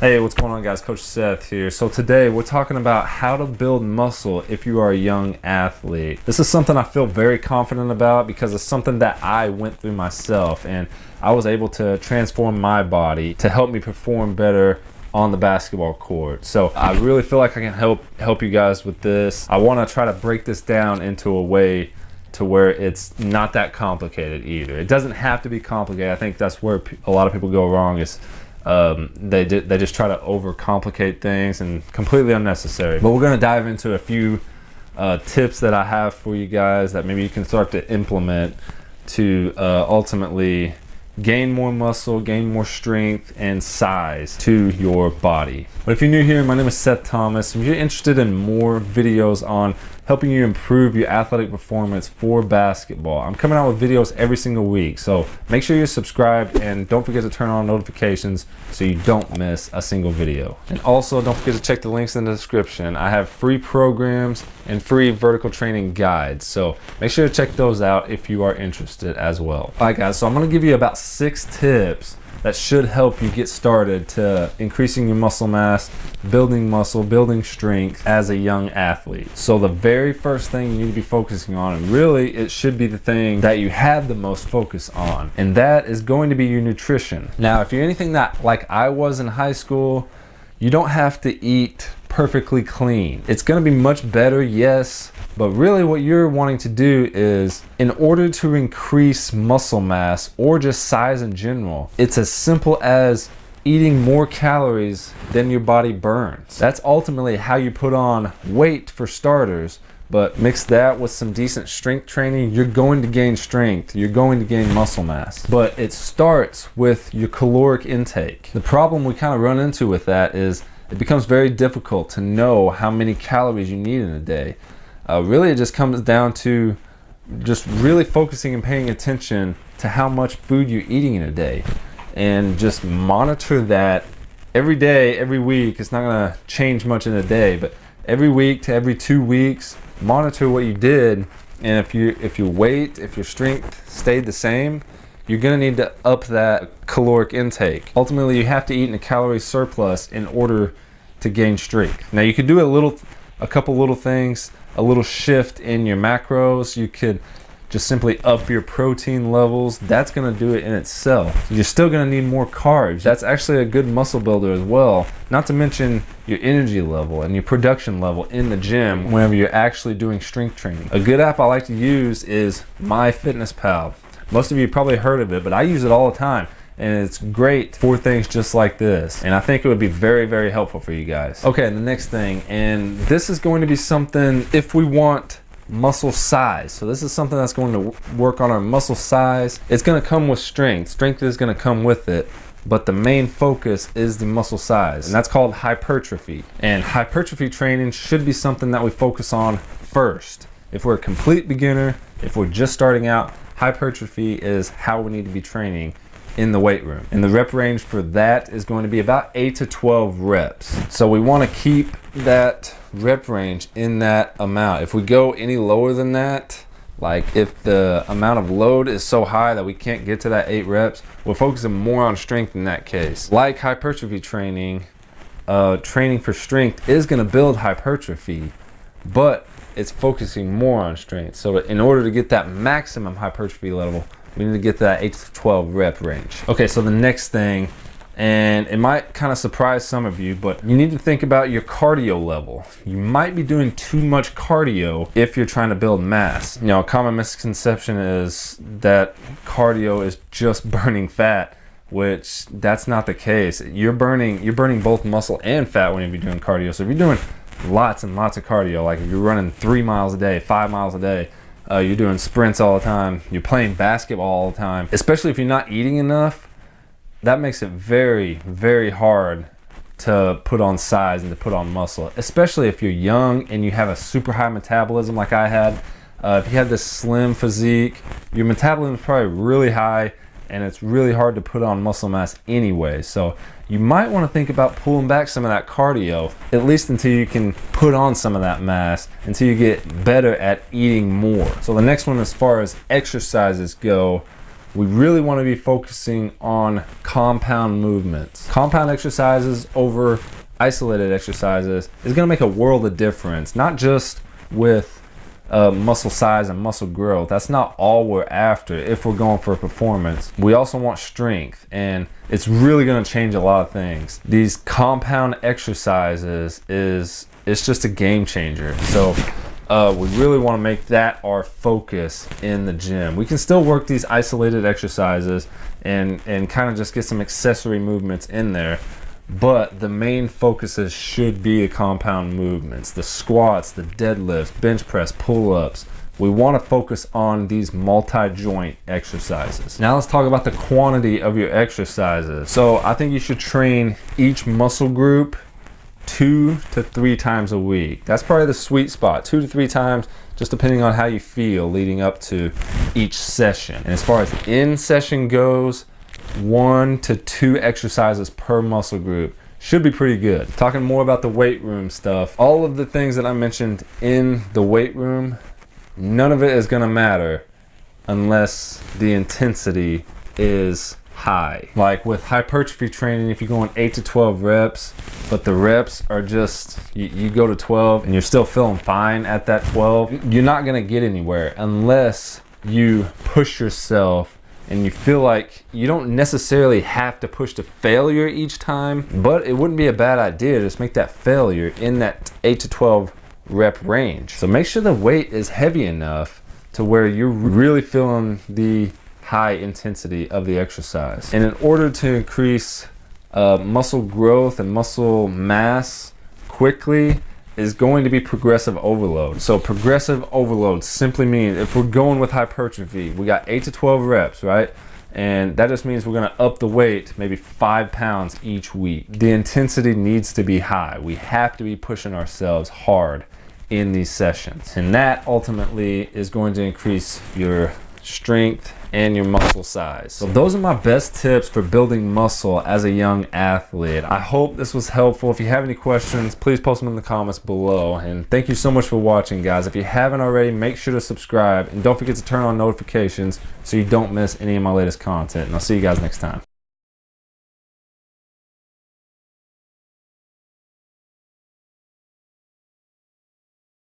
Hey, what's going on, guys? Coach Seth here. So today we're talking about how to build muscle if you are a young athlete. This is something I feel very confident about because it's something that I went through myself, and I was able to transform my body to help me perform better on the basketball court. So I really feel like I can help you guys with this. I want to try to break this down into a way to where it's not that complicated either. It doesn't have to be complicated. I think that's where a lot of people go wrong, is they just try to overcomplicate things and completely unnecessary. But we're going to dive into a few tips that I have for you guys that maybe you can start to implement to ultimately gain more muscle, gain more strength and size to your body. But if you're new here, my name is Seth Thomas. If you're interested in more videos on helping you improve your athletic performance for basketball, I'm coming out with videos every single week. So make sure you're subscribed and don't forget to turn on notifications so you don't miss a single video. And also don't forget to check the links in the description. I have free programs and free vertical training guides. So make sure to check those out if you are interested as well. All right, guys, so I'm gonna give you about 6 tips that should help you get started to increasing your muscle mass, building muscle, building strength as a young athlete. So the very first thing you need to be focusing on, and really it should be the thing that you have the most focus on, and that is going to be your nutrition. Now, if you're anything that like I was in high school, you don't have to eat perfectly clean. It's gonna be much better, yes, but really what you're wanting to do is, in order to increase muscle mass or just size in general, it's as simple as eating more calories than your body burns. That's ultimately how you put on weight for starters, but mix that with some decent strength training, you're going to gain strength, you're going to gain muscle mass. But it starts with your caloric intake. The problem we kind of run into with that is it becomes very difficult to know how many calories you need in a day. Really, it just comes down to just really focusing and paying attention to how much food you're eating in a day, and just monitor that every day, every week. It's not gonna change much in a day, but every week to every 2 weeks, monitor what you did. And if your weight, if your strength stayed the same, you're gonna need to up that caloric intake. Ultimately, you have to eat in a calorie surplus in order to gain strength. Now, you could do a couple little things, a little shift in your macros. You could just simply up your protein levels. That's gonna do it in itself. You're still gonna need more carbs. That's actually a good muscle builder as well. Not to mention your energy level and your production level in the gym whenever you're actually doing strength training. A good app I like to use is MyFitnessPal. Most of you probably heard of it, but I use it all the time. And it's great for things just like this. And I think it would be very, very helpful for you guys. Okay, the next thing, and this is going to be something if we want muscle size. So this is something that's going to work on our muscle size. It's gonna come with strength. Strength is gonna come with it, but the main focus is the muscle size, and that's called hypertrophy. And hypertrophy training should be something that we focus on first. If we're a complete beginner, if we're just starting out, hypertrophy is how we need to be training in the weight room. And the rep range for that is going to be about 8 to 12 reps. So we want to keep that rep range in that amount. If we go any lower than that, like if the amount of load is so high that we can't get to that 8 reps, we're focusing more on strength in that case. Like hypertrophy training, training for strength is going to build hypertrophy, but it's focusing more on strength. So in order to get that maximum hypertrophy level, we need to get to that 8 to 12 rep range. Okay, so the next thing, and it might kind of surprise some of you, but you need to think about your cardio level. You might be doing too much cardio if you're trying to build mass. You know, a common misconception is that cardio is just burning fat, which that's not the case. You're burning both muscle and fat whenever you're doing cardio. So if you're doing lots and lots of cardio, like if you're running 3 miles a day, 5 miles a day, you're doing sprints all the time, you're playing basketball all the time, especially if you're not eating enough, that makes it very, very hard to put on size and to put on muscle, especially if you're young and you have a super high metabolism like I had. If you have this slim physique, your metabolism is probably really high, and it's really hard to put on muscle mass anyway. So you might want to think about pulling back some of that cardio, at least until you can put on some of that mass, until you get better at eating more. So the next one, as far as exercises go, we really want to be focusing on compound movements. Compound exercises over isolated exercises is going to make a world of difference, not just with muscle size and muscle growth. That's not all we're after if we're going for performance. We also want strength, and it's really going to change a lot of things. These compound exercises it's just a game changer. So we really want to make that our focus in the gym. We can still work these isolated exercises and kind of just get some accessory movements in there, but the main focuses should be the compound movements, the squats, the deadlifts, bench press, pull-ups. We want to focus on these multi-joint exercises. Now let's talk about the quantity of your exercises. So I think you should train each muscle group 2 to 3 times a week. That's probably the sweet spot, 2 to 3 times, just depending on how you feel leading up to each session. And as far as in session goes, 1 to 2 exercises per muscle group should be pretty good. Talking more about the weight room stuff, all of the things that I mentioned in the weight room, none of it is going to matter unless the intensity is high. Like with hypertrophy training, if you're going 8 to 12 reps, but the reps are just, you go to 12 and you're still feeling fine at that 12, you're not going to get anywhere unless you push yourself and you feel like you don't necessarily have to push to failure each time, but it wouldn't be a bad idea to just make that failure in that 8 to 12 rep range. So make sure the weight is heavy enough to where you're really feeling the high intensity of the exercise. And in order to increase muscle growth and muscle mass quickly is going to be progressive overload. So progressive overload simply means, if we're going with hypertrophy, we got 8 to 12 reps, right? And that just means we're going to up the weight maybe 5 pounds each week. The intensity needs to be high. We have to be pushing ourselves hard in these sessions, and that ultimately is going to increase your strength and your muscle size. So those are my best tips for building muscle as a young athlete. I hope this was helpful. If you have any questions, please post them in the comments below. And thank you so much for watching, guys. If you haven't already, make sure to subscribe and don't forget to turn on notifications so you don't miss any of my latest content. And I'll see you guys next time.